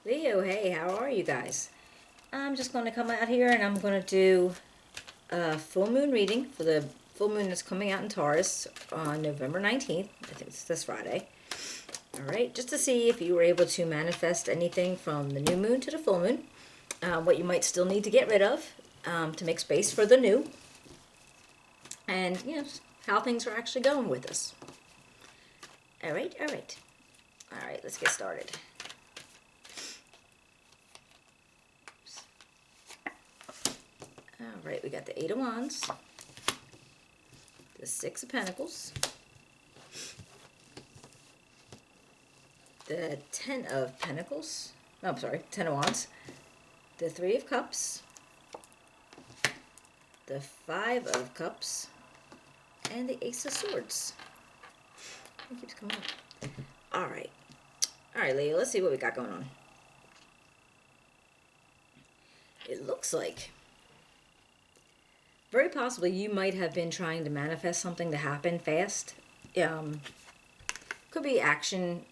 Leo, hey, how are you guys? I'm just going to come out here and I'm going to do a full moon reading for the full moon that's coming out in Taurus on November 19th. I think it's this Friday. All right, just to see if you were able to manifest anything from the new moon to the full moon, what you might still need to get rid of to make space for the new, and how things are actually going with us. All right, all right. All right, let's get started. All right, we got the Eight of Wands, the Six of Pentacles, the Ten of Pentacles, no, I'm sorry, Ten of Wands, the Three of Cups, the Five of Cups, and the Ace of Swords. It keeps coming up. All right. All right, Leo, let's see what we got going on. It looks like very possibly you might have been trying to manifest something to happen fast. Could be action,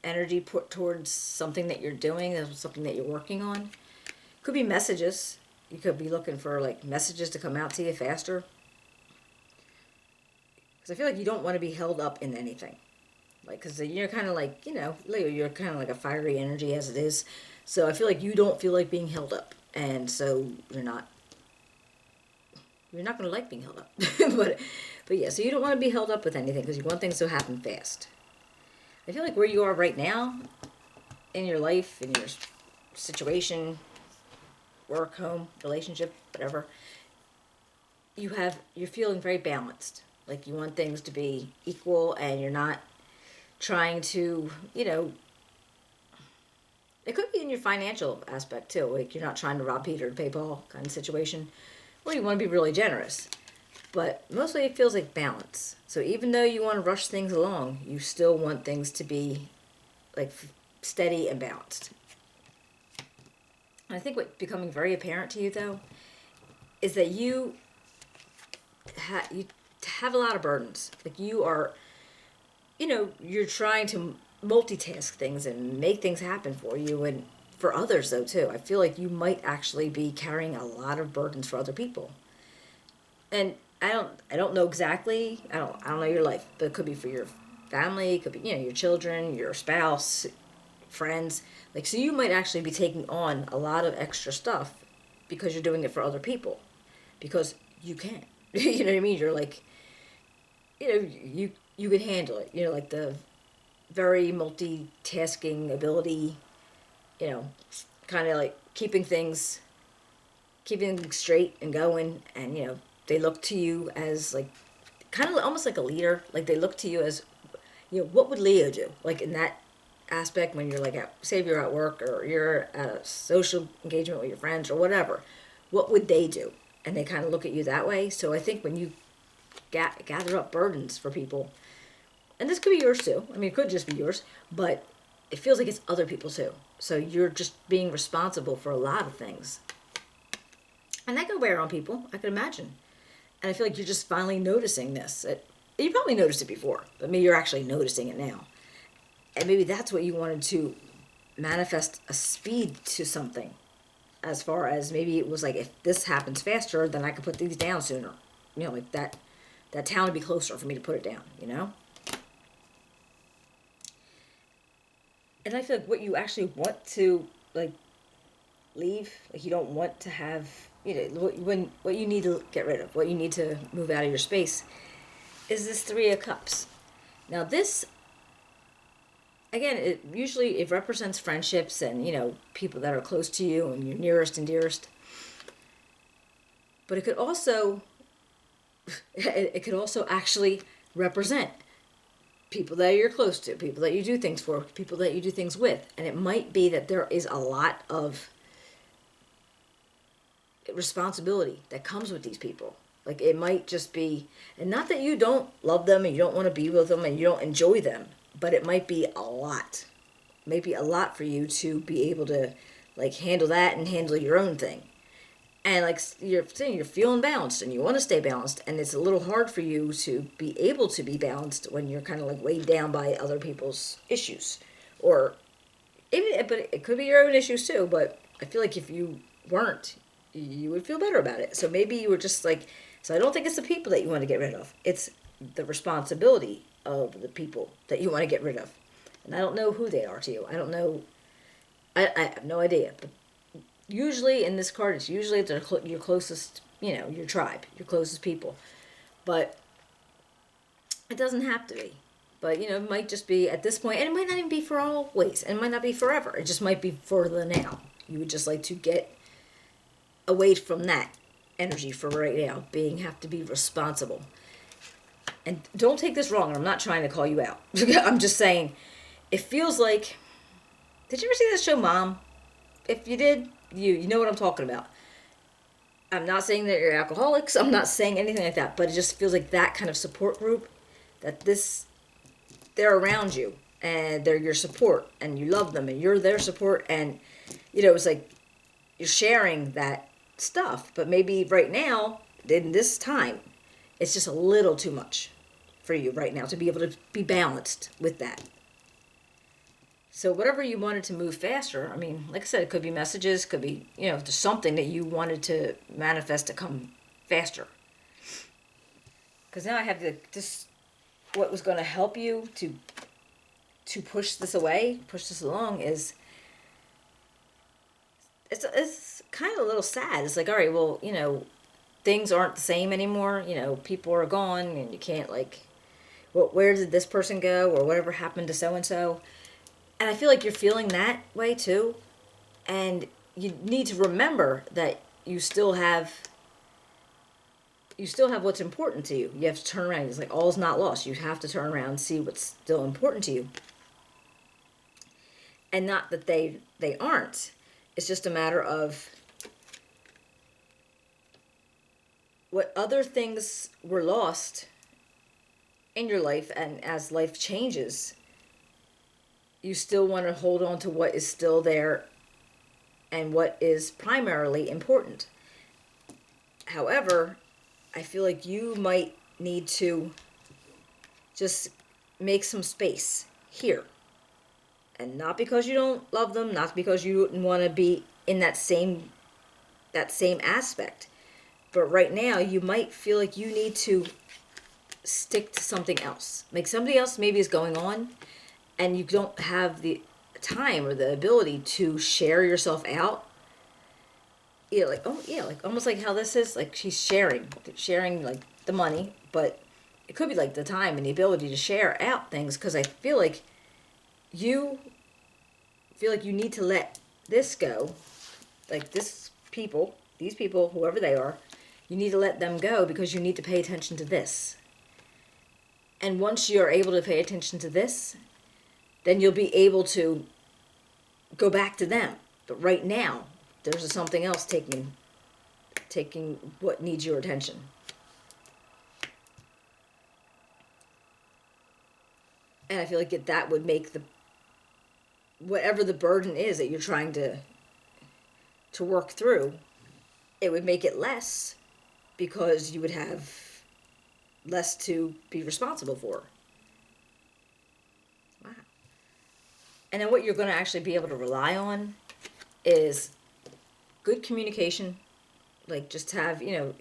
energy put towards something that you're doing, something that you're working on. Could be messages. You could be looking for like messages to come out to you faster. Because I feel like you don't want to be held up in anything. Like, because you're kind of like, Leo, you're kind of like a fiery energy as it is. So I feel like you don't feel like being held up. And so you're not going to like being held up. but yeah, so you don't want to be held up with anything because you want things to happen fast. I feel like where you are right now in your life, in your situation, work, home, relationship, whatever, you're feeling very balanced. Like you want things to be equal and you're not trying to, it could be in your financial aspect too. Like you're not trying to rob Peter to pay Paul kind of situation. Or you want to be really generous. But mostly it feels like balance. So even though you want to rush things along, you still want things to be like steady and balanced. And I think what's becoming very apparent to you though is that you have a lot of burdens. Like you are, you're trying to multitask things and make things happen for you and for others though too. I feel like you might actually be carrying a lot of burdens for other people. And I don't know exactly. I don't know your life, but it could be for your family, it could be, your children, your spouse, friends. Like so you might actually be taking on a lot of extra stuff because you're doing it for other people. Because you can. You know what I mean? You're like you can handle it. Like the very multitasking ability, kind of like keeping straight and going, and they look to you as like kind of almost like a leader. Like they look to you as, what would Leo do? Like in that aspect when you're like say if you're at work or you're at a social engagement with your friends or whatever, what would they do? And they kind of look at you that way. So I think when you gather up burdens for people, and this could be yours too. I mean, it could just be yours, but it feels like it's other people too. So you're just being responsible for a lot of things. And that could wear on people, I could imagine. And I feel like you're just finally noticing this. You probably noticed it before, but maybe you're actually noticing it now. And maybe that's what you wanted to manifest a speed to something. As far as maybe it was like, if this happens faster, then I could put these down sooner. Like that town would be closer for me to put it down. And I feel like what you actually want to like leave, like you don't want to have, what you need to get rid of, what you need to move out of your space, is this Three of Cups. Now this, again, it represents friendships and people that are close to you and your nearest and dearest. But it could also actually represent people that you're close to, people that you do things for, people that you do things with. And it might be that there is a lot of responsibility that comes with these people. Like it might just be, and not that you don't love them and you don't want to be with them and you don't enjoy them, but it might be a lot. Maybe a lot for you to be able to like handle that and handle your own thing. And like you're saying, you're feeling balanced and you want to stay balanced, and it's a little hard for you to be able to be balanced when you're kind of like weighed down by other people's issues, or even but it could be your own issues too. But I feel like if you weren't, you would feel better about it. So maybe you were just like, so I don't think it's the people that you want to get rid of. It's the responsibility of the people that you want to get rid of. And I don't know who they are to you. I don't know. I have no idea. But usually in this card, it's usually your closest, your tribe, your closest people. But it doesn't have to be. But, it might just be at this point, and it might not even be for always, and it might not be forever. It just might be for the now. You would just like to get away from that energy for right now, have to be responsible. And don't take this wrong, I'm not trying to call you out. I'm just saying, it feels like, did you ever see this show, Mom? If you did, you know what I'm talking about. I'm not saying that you're alcoholics, I'm not saying anything like that, but it just feels like that kind of support group, that they're around you, and they're your support, and you love them, and you're their support, and, it's like you're sharing that stuff, but maybe right now, in this time, it's just a little too much for you right now to be able to be balanced with that. So whatever you wanted to move faster, I mean, like I said, it could be messages, could be, just something that you wanted to manifest to come faster. Because now I have what was going to help you to push this away, push this along is, it's kind of a little sad. It's like, all right, well, things aren't the same anymore. People are gone, and you can't where did this person go, or whatever happened to so-and-so. And I feel like you're feeling that way too. And you need to remember that you still have what's important to you. You have to turn around. It's like all's not lost. You have to turn around and see what's still important to you. And not that they aren't. It's just a matter of what other things were lost in your life, and as life changes, you still want to hold on to what is still there and what is primarily important. However, I feel like you might need to just make some space here. And not because you don't love them, not because you wouldn't want to be in that same aspect. But right now, you might feel like you need to stick to something else. Like somebody else maybe is going on, and you don't have the time or the ability to share yourself out. Like almost like how this is, like she's sharing like the money, but it could be like the time and the ability to share out things, because I feel like you need to let this go, like these people, whoever they are, you need to let them go because you need to pay attention to this. And once you're able to pay attention to this, then you'll be able to go back to them. But right now, there's something else taking what needs your attention. And I feel like that would make whatever the burden is that you're trying to work through, it would make it less, because you would have less to be responsible for. Wow. And then what you're going to actually be able to rely on is good communication. Like just have, you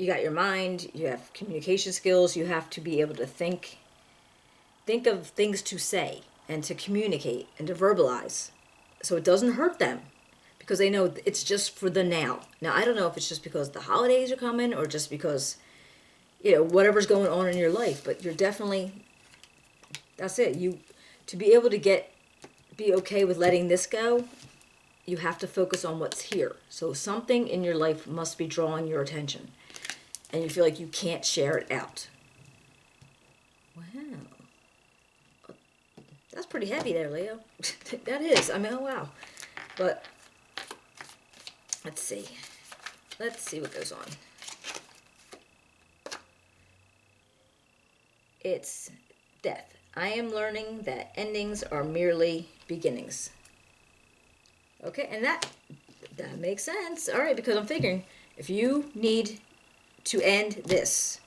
got your mind, you have communication skills, you have to be able to think of things to say and to communicate and to verbalize so it doesn't hurt them, because they know it's just for the now. Now, I don't know if it's just because the holidays are coming or just because, whatever's going on in your life, but you're definitely, that's it. To be able to be okay with letting this go, you have to focus on what's here. So something in your life must be drawing your attention, and you feel like you can't share it out. Wow. That's pretty heavy there, Leo. That is. I mean, oh, wow. But let's see. Let's see what goes on. It's death. I am learning that endings are merely beginnings. Okay, and that makes sense. All right, because I'm figuring if you need to end this,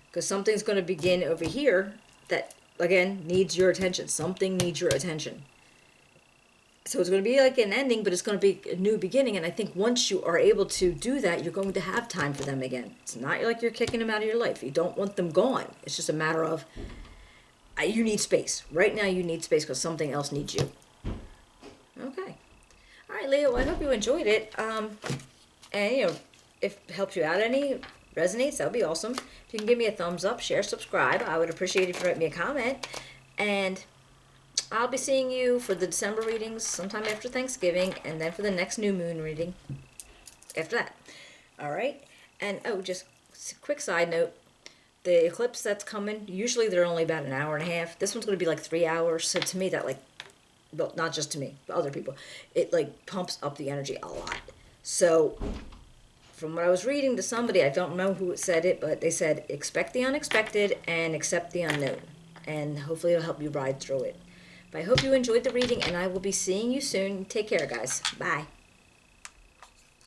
because something's going to begin over here that, again, needs your attention. Something needs your attention. So it's going to be like an ending, but it's going to be a new beginning. And I think once you are able to do that, you're going to have time for them again. It's not like you're kicking them out of your life. You don't want them gone. It's just a matter of you need space. Right now, you need space because something else needs you. Okay. All right, Leo. Well, I hope you enjoyed it. And if it helps you out any, resonates, that would be awesome. If you can give me a thumbs up, share, subscribe, I would appreciate it if you write me a comment. And I'll be seeing you for the December readings sometime after Thanksgiving, and then for the next new moon reading after that. All right? And, just a quick side note. The eclipse that's coming, usually they're only about an hour and a half. This one's going to be like 3 hours. So to me, that well, not just to me, but other people, it pumps up the energy a lot. So from what I was reading to somebody, I don't know who said it, but they said expect the unexpected and accept the unknown. And hopefully it'll help you ride through it. But I hope you enjoyed the reading, and I will be seeing you soon. Take care, guys. Bye.